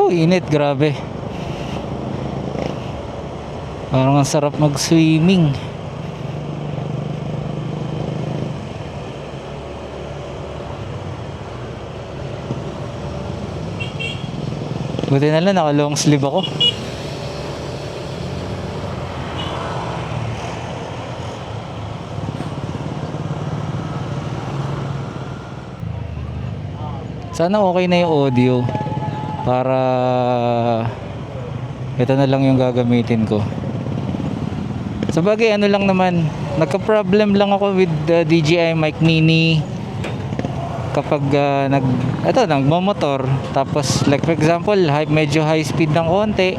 Init, grabe. Parang ang sarap mag-swimming. Buti na lang, naka long sleeve ako. Sana okay na yung audio. Para ito na lang yung gagamitin ko. Sabagay ano lang naman, nagka-problem lang ako with the DJI Mic Mini kapag nagmo-motor, tapos like for example, medyo high speed ng konti,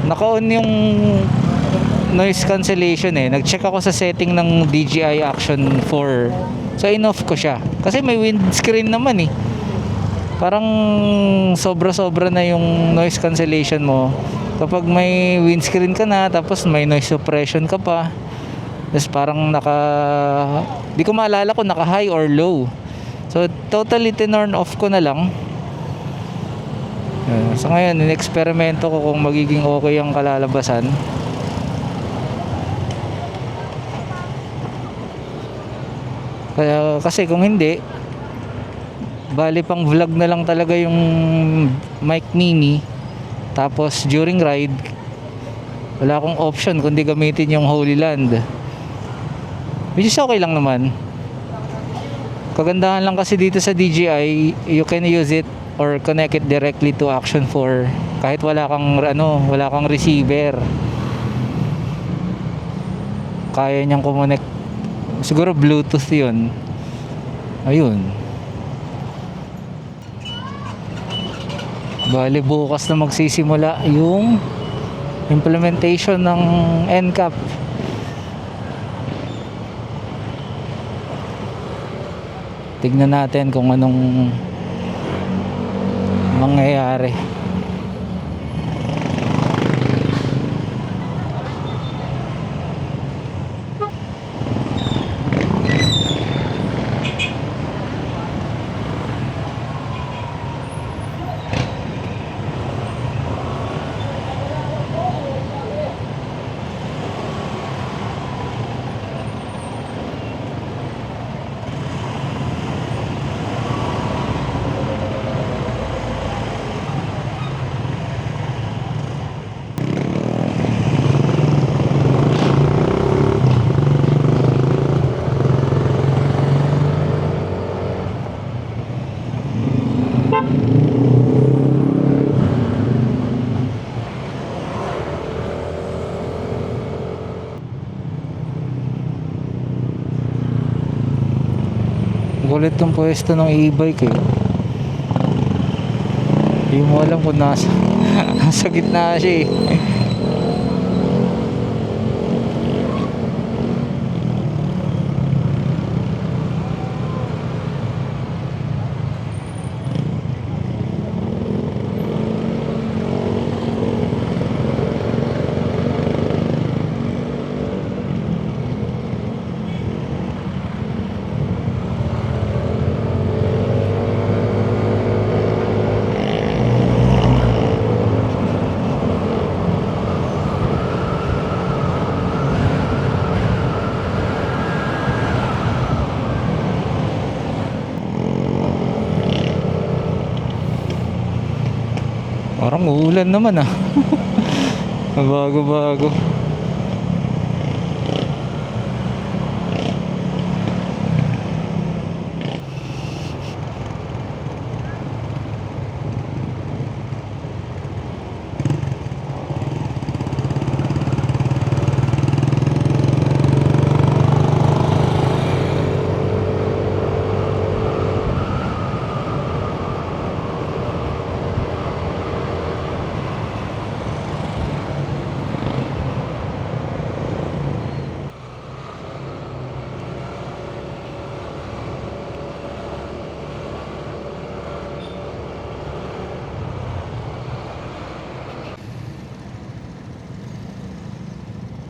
naka-on yung noise cancellation eh. Nag-check ako sa setting ng DJI Action 4. So in-off ko siya kasi may windscreen naman eh. Parang sobra-sobra na yung noise cancellation mo kapag may windscreen ka na, tapos may noise suppression ka pa. Tapos parang di ko maalala kung naka high or low. So totally tinurn off ko na lang. So ngayon, in-eksperimento ko kung magiging okay ang kalalabasan. Kasi kung hindi, bali pang vlog na lang talaga yung Mic Mini. Tapos during ride, wala akong option kundi gamitin yung Holy Land, which is okay lang naman. Kagandahan lang kasi dito sa DJI, you can use it or connect it directly to Action 4 kahit wala kang receiver. Kaya niyang connect, siguro Bluetooth yun. Ayun. Bali bukas na magsisimula yung implementation ng NCAP. Tignan natin kung anong mangyayari. Gulit ng pwesto ng e-bike eh. Hindi mo alam kung nasa nasa gitna siya eh. Parang uulan naman ah. Bago-bago.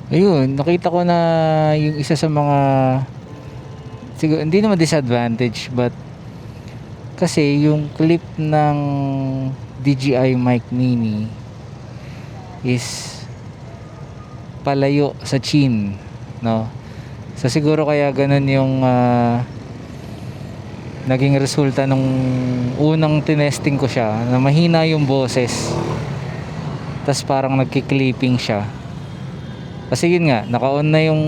Ayun, nakita ko na yung isa sa mga, siguro hindi naman disadvantage, but Kasi yung clip ng DJI Mic Mini is palayo sa chin, no? So siguro kaya ganun yung naging resulta nung unang tinesting ko siya, na mahina yung boses. Tas parang nagki-clipping siya. Kasi yun nga, naka-on na yung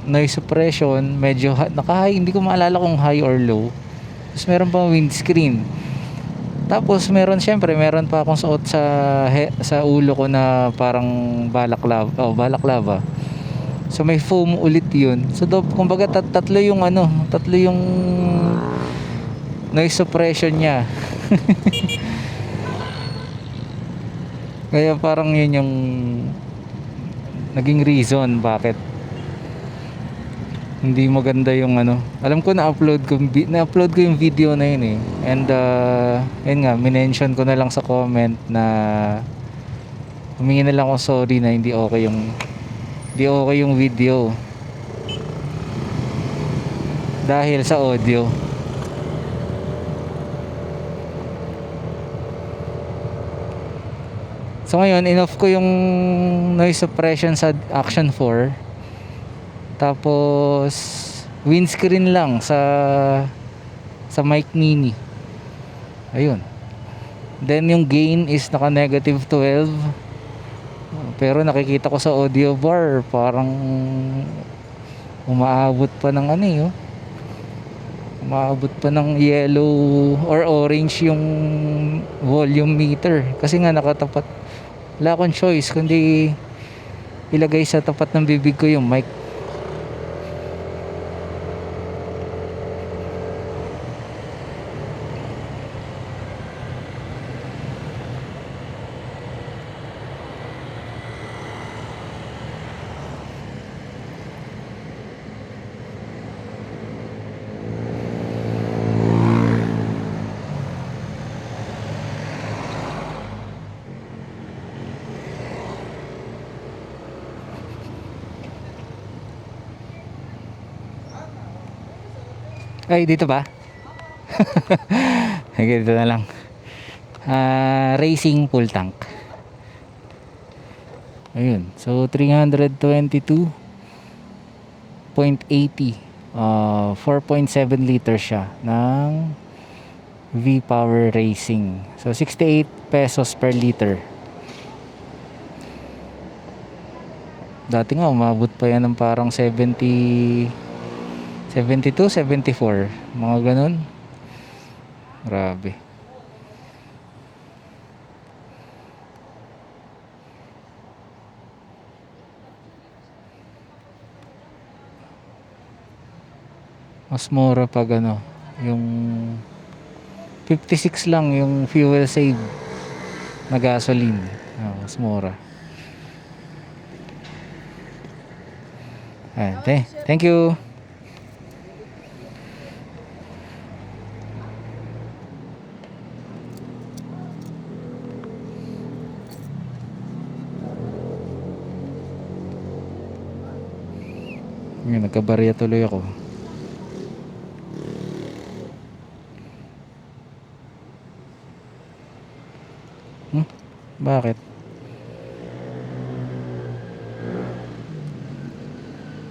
noise suppression, medyo naka-high, hindi ko maalala kung high or low. Tapos meron pa windscreen. Tapos meron, syempre meron pa akong suot sa sa ulo ko na parang balaklava. Oh, balaklava. So may foam ulit 'yun. So kumbaga tatlo yung tatlo yung noise suppression niya. Kaya parang yun yung naging reason bakit hindi maganda yung Alam ko na-upload ko yung video na yun eh. And yun nga, minention ko na lang sa comment na humingi na lang ako sorry na hindi okay yung video dahil sa audio. So ngayon, in-off ko yung noise suppression sa Action 4. Tapos windscreen lang sa mic mini. Ayun. Then yung gain is naka negative 12. Pero nakikita ko sa audio bar parang umaabot pa ng oh. Umaabot pa ng yellow or orange yung volume meter. Kasi nga nakatapat. Wala akong choice kundi ilagay sa tapat ng bibig ko yung mic. Ay, dito ba? Sige, dito na lang. Racing full tank. Ayun. So, 322.80. 4.7 liters siya ng V-Power Racing. So, 68 pesos per liter. Dati nga, umabot pa yan ng parang 72, 74. Mga ganun. Grabe. Mas mura pag yung 56 lang yung fuel save na gasoline. Mas mura. Ayan, thank you. Ngayon, nagkabarya tuloy ako. Bakit?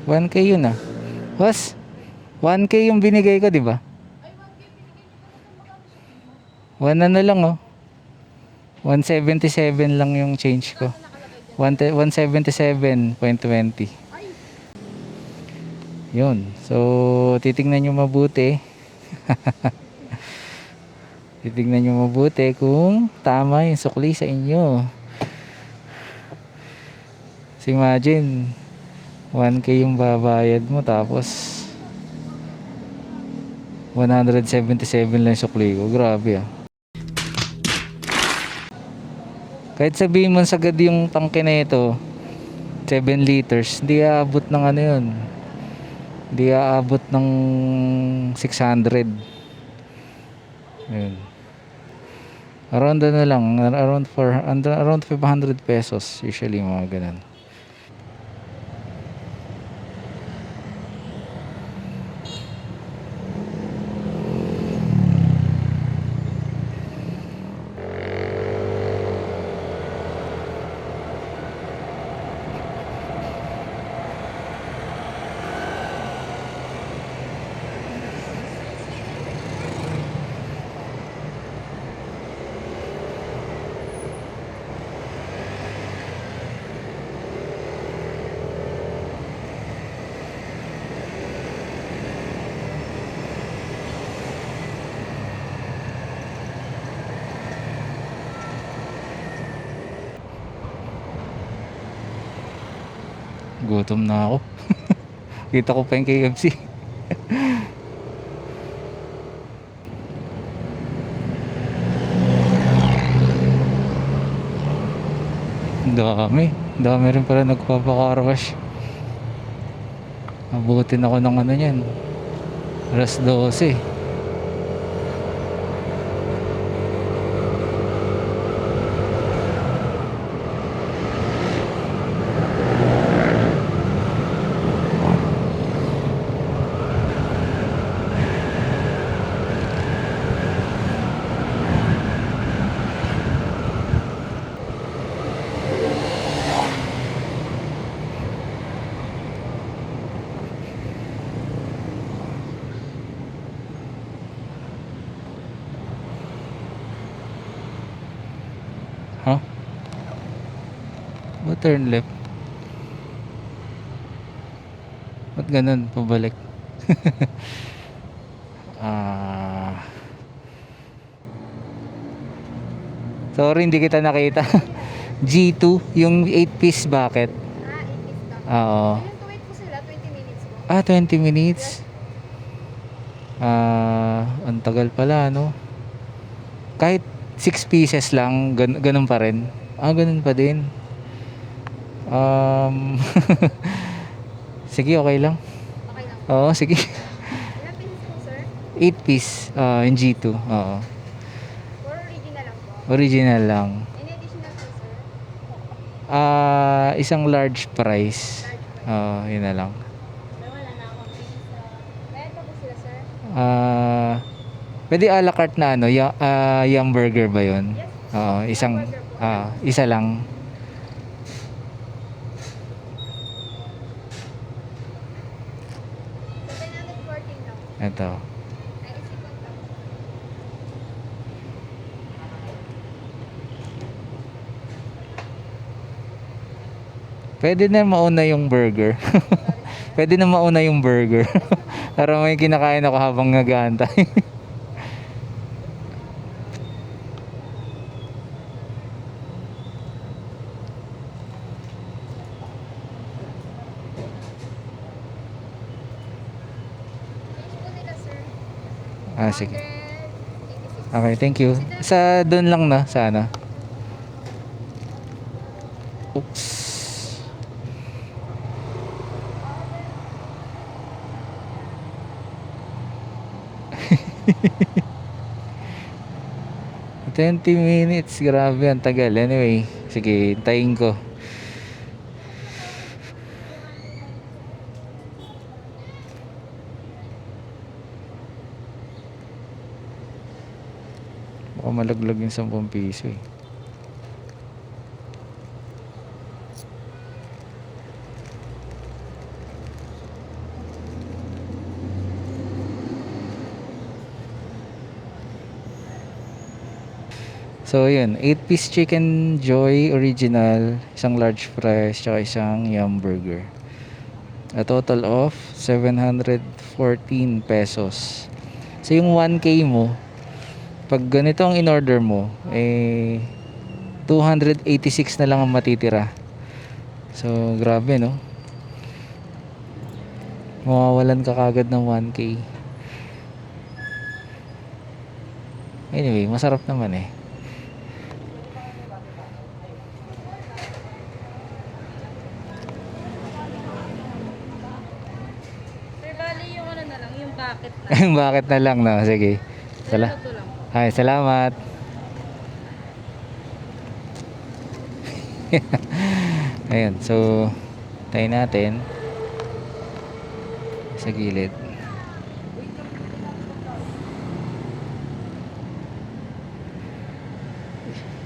1K yun ah. Was? 1K yung binigay ko, di ba? 1 lang oh. 177 lang yung change ko. 177.20. Yun. So, titingnan nyo mabuti. Titingnan nyo mabuti kung tama yung sukli sa inyo. So, imagine, 1K yung babayad mo tapos 177 lang yung sukli ko. Grabe ah. Kahit sabihin mo sagad yung tangke na ito, 7 liters, hindi aabot ng yun. Hindi aabot ng 600. Ayun. Around lang, around 500 pesos usually mga ganun. Gutom na ako. Kita ko pa yung KFC. Dami. Dami rin pala nagpapa-car wash. Abutin ako ng ano yan. Alas 12. Huh? Ba't turn left? Ba't ganun? Pabalik. Ah. Sorry, hindi kita nakita. G2, yung 8-piece bucket. 8 piece lang. Oo. Ilan to wait po sila? 20 minutes po. 20 minutes. Ang tagal pala, no? Kahit 6 pieces lang, ganun pa rin. Ganun pa din. Sige, okay lang. Okay lang. Oo, sige. Ilan pieces po, sir? 8 piece, yung G2. Oo. Or original lang po? Original lang. Any additional po, sir? Isang large price. Large price. Oo, yun na lang. Wala na akong pieces. Bayad pa po sila, sir? Pwede a la carte na ano, yung burger ba yun? Yes. Oo, isang, Burger po. isa lang. $714 lang. Ito. Ay, isipon lang. Pwede na mauna yung burger. Pwede na mauna yung burger. Para may kinakain ako habang nag-aantay. Change po nila, sir. Sige. 186. Okay, thank you. Sa doon lang na, sana. Oops. $20 minutes, grabe ang tagal. Anyway, sige, hintayin ko. Baka malaglag yung 10 piso eh. So yun, 8-piece chicken joy original, isang large fries, tsaka isang yum burger. A total of 714 pesos. So yung 1K mo, pag ganito ang in-order mo, 286 na lang ang matitira. So grabe, no? Mawawalan ka kagad ng 1K. Anyway, masarap naman eh. Sir, bali yung ano na lang, yung bucket na. Bakit na lang, no? Sige. Luto lang. Ay, salamat. Ayun, so tayo natin sa gilid.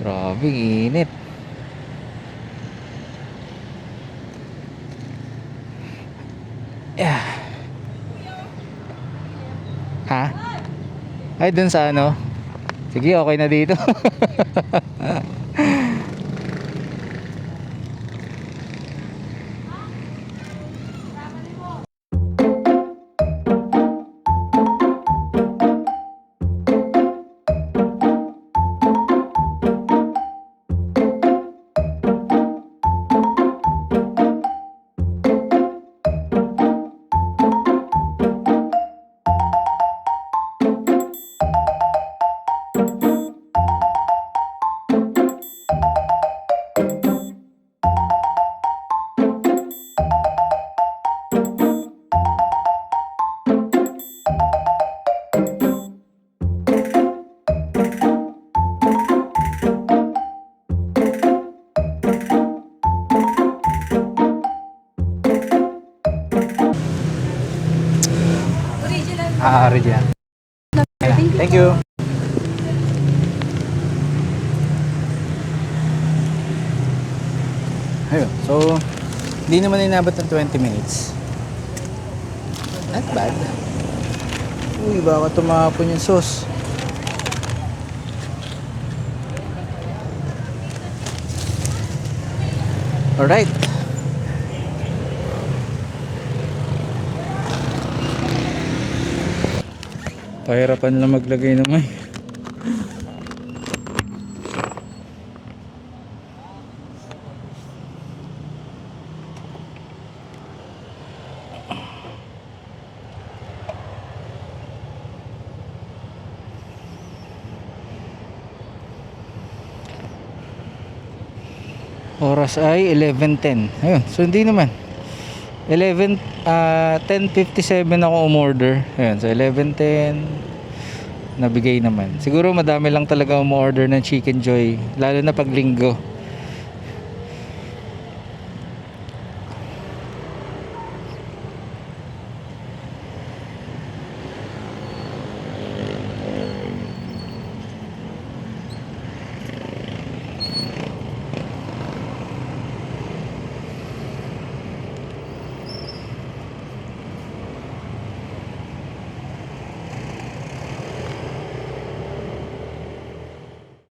Grabe, init. Yeah. Ha? Ay, dun sa ano? Sige, okay na dito. Regina. Thank you. Ayun. So, hindi naman inabot ng 20 minutes. Not bad. Uy, baka tumapon yung sauce. Alright. Pahirapan lang maglagay naman. Oras ay 11:10. Ayun, so hindi naman. 10:57 ako umorder. Ayun, so 11:10 nabigay naman. Siguro madami lang talaga umorder ng Chicken Joy, lalo na pag linggo.